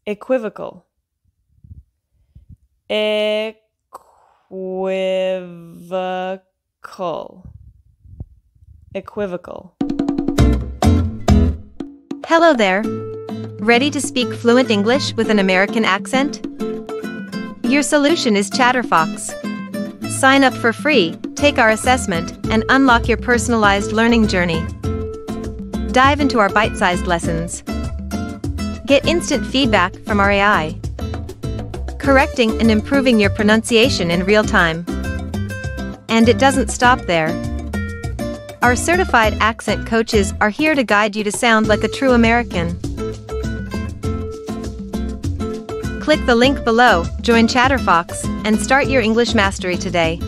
Equivocal. Equivocal. Equivocal. Hello there. Ready to speak fluent English with an American accent? Your solution is ChatterFox. Sign up for free, take our assessment, and unlock your personalized learning journey. Dive into our bite-sized lessons. Get instant feedback from our AI, correcting and improving your pronunciation in real time. And it doesn't stop there. Our certified accent coaches are here to guide you to sound like a true American. Click the link below, join ChatterFox, and start your English mastery today.